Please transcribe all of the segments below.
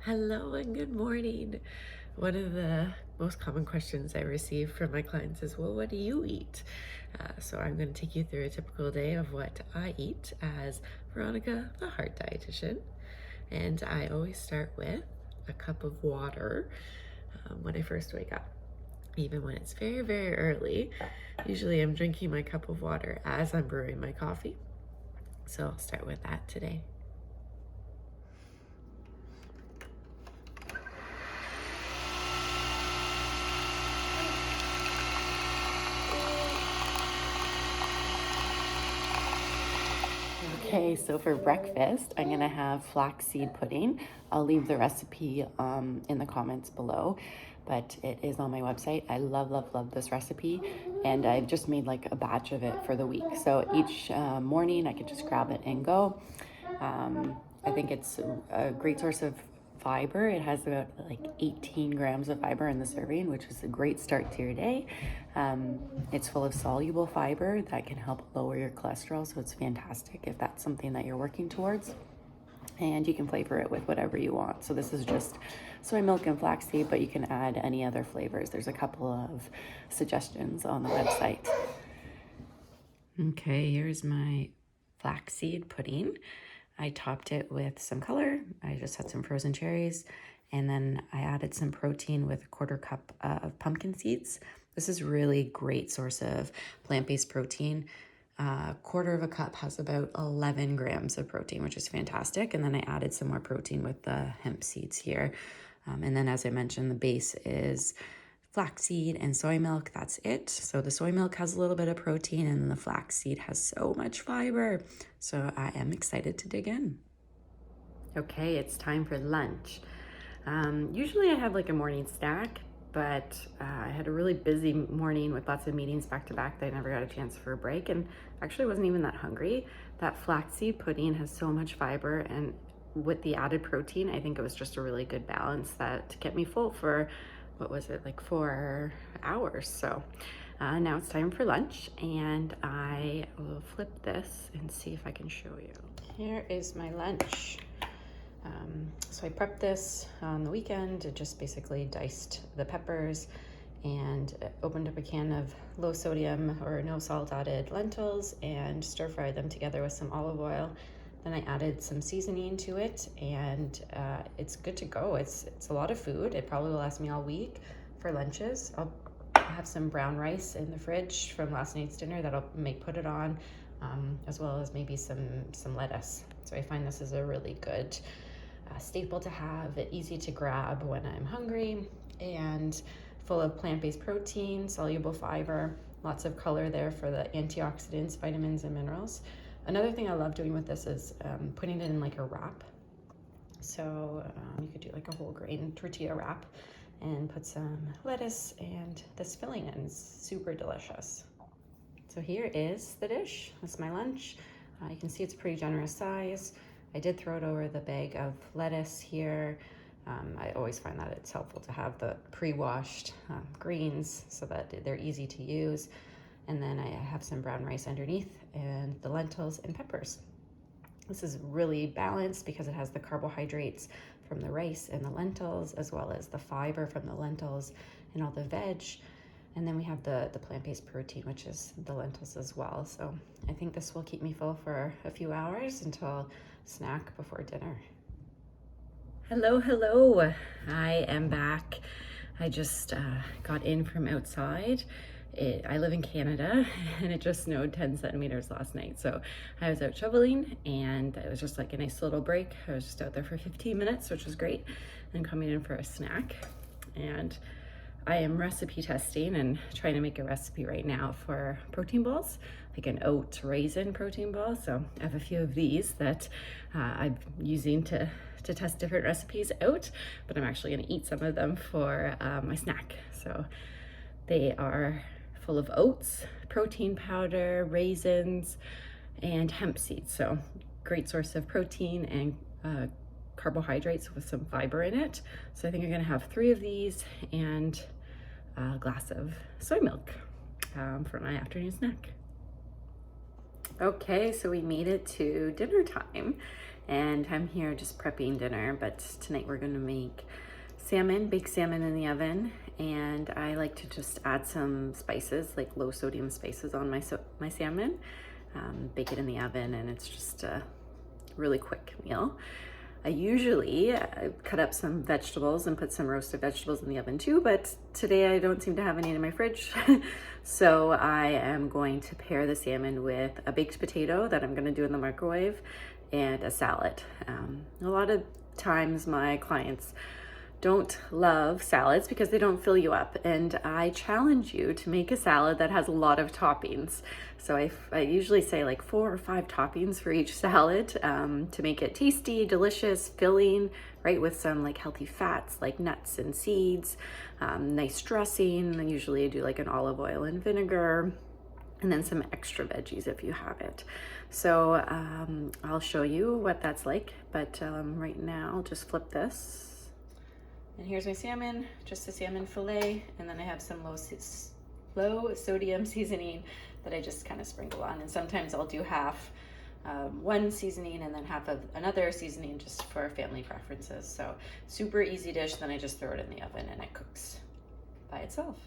Hello and good morning. One of the most common questions I receive from my clients is, well, what do you eat? So I'm going to take you through a typical day of what I eat as Veronica, the heart dietitian. And I always start with a cup of water when I first wake up. Even when it's very, very early, usually I'm drinking my cup of water as I'm brewing my coffee. So I'll start with that today. Okay, so for breakfast, I'm gonna have flaxseed pudding. I'll leave the recipe in the comments below, but it is on my website. I love, love, love this recipe, and I've just made like a batch of it for the week. So each morning I could just grab it and go. I think it's a great source of fiber. It has about like 18 grams of fiber in the serving, which is a great start to your day. It's full of soluble fiber that can help lower your cholesterol, so it's fantastic if that's something that you're working towards. And you can flavor it with whatever you want. So this is just soy milk and flaxseed, but you can add any other flavors. There's a couple of suggestions on the website. Okay, here's my flaxseed pudding. I topped it with some color. I just had some frozen cherries, and then I added some protein with a 1/4 cup of pumpkin seeds. This is really great source of plant-based protein. 1/4 cup has about 11 grams of protein, which is fantastic. And then I added some more protein with the hemp seeds here. And then, as I mentioned, the base is flaxseed and soy milk. That's it. So the soy milk has a little bit of protein, and the flaxseed has so much fiber. So I am excited to dig in. Okay, it's time for lunch. Usually I have like a morning snack, but I had a really busy morning with lots of meetings back to back that I never got a chance for a break, and actually wasn't even that hungry. That flaxseed pudding has so much fiber, and with the added protein, I think it was just a really good balance that to get me full for, what was it, like 4 hours. So now it's time for lunch, and I will flip this and see if I can show you. Here is my lunch. So I prepped this on the weekend. It just basically diced the peppers and opened up a can of low sodium or no salt added lentils and stir fried them together with some olive oil. Then I added some seasoning to it, and it's good to go. It's a lot of food. It probably will last me all week for lunches. I'll have some brown rice in the fridge from last night's dinner that I'll put it on, as well as maybe some lettuce. So I find this is a really good staple to have, easy to grab when I'm hungry, and full of plant-based protein, soluble fiber, lots of color there for the antioxidants, vitamins, and minerals. Another thing I love doing with this is putting it in like a wrap. So you could do like a whole grain tortilla wrap and put some lettuce and this filling in. It's super delicious. So here is the dish. That's my lunch. You can see it's a pretty generous size. I did throw it over the bag of lettuce here. I always find that it's helpful to have the pre-washed greens so that they're easy to use. And then I have some brown rice underneath and the lentils and peppers. This is really balanced because it has the carbohydrates from the rice and the lentils, as well as the fiber from the lentils and all the veg. And then we have the plant-based protein, which is the lentils as well. So I think this will keep me full for a few hours until snack before dinner. Hello, hello. I am back. I just got in from outside. I live in Canada, and it just snowed 10 centimeters last night. So I was out shoveling, and it was just like a nice little break. I was just out there for 15 minutes, which was great, and coming in for a snack. And I am recipe testing and trying to make a recipe right now for protein balls, like an oat raisin protein ball. So I have a few of these that I'm using to test different recipes out, but I'm actually gonna eat some of them for my snack. So they are full of oats, protein powder, raisins, and hemp seeds. So great source of protein and carbohydrates with some fiber in it. So I think I'm gonna have 3 of these and a glass of soy milk for my afternoon snack. Okay, so we made it to dinner time, and I'm here just prepping dinner. But tonight we're gonna make salmon, baked salmon in the oven, and I like to just add some spices, like low sodium spices on my salmon, bake it in the oven, and it's just a really quick meal. I usually cut up some vegetables and put some roasted vegetables in the oven too, but today I don't seem to have any in my fridge. So I am going to pair the salmon with a baked potato that I'm gonna do in the microwave and a salad. A lot of times my clients don't love salads because they don't fill you up, and I challenge you to make a salad that has a lot of toppings. So I usually say like 4 or 5 toppings for each salad to make it tasty, delicious, filling, right, with some like healthy fats like nuts and seeds, nice dressing. And usually I do like an olive oil and vinegar, and then some extra veggies if you have it. So I'll show you what that's like, but right now I'll just flip this. And here's my salmon, just a salmon fillet, and then I have some low sodium seasoning that I just kind of sprinkle on. And sometimes I'll do half one seasoning and then half of another seasoning just for family preferences. So super easy dish, then I just throw it in the oven and it cooks by itself.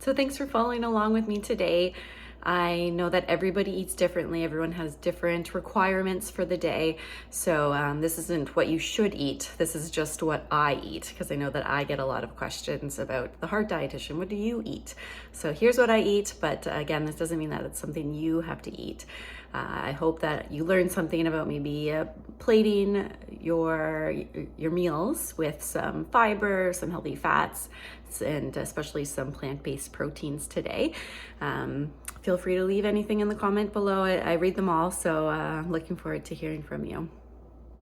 So thanks for following along with me today. I know that everybody eats differently. Everyone has different requirements for the day. So this isn't what you should eat. This is just what I eat, because I know that I get a lot of questions about the Heart Dietitian. What do you eat? So here's what I eat. But again, this doesn't mean that it's something you have to eat. I hope that you learned something about maybe plating your meals with some fiber, some healthy fats, and especially some plant-based proteins today. Feel free to leave anything in the comment below. I read them all, so looking forward to hearing from you.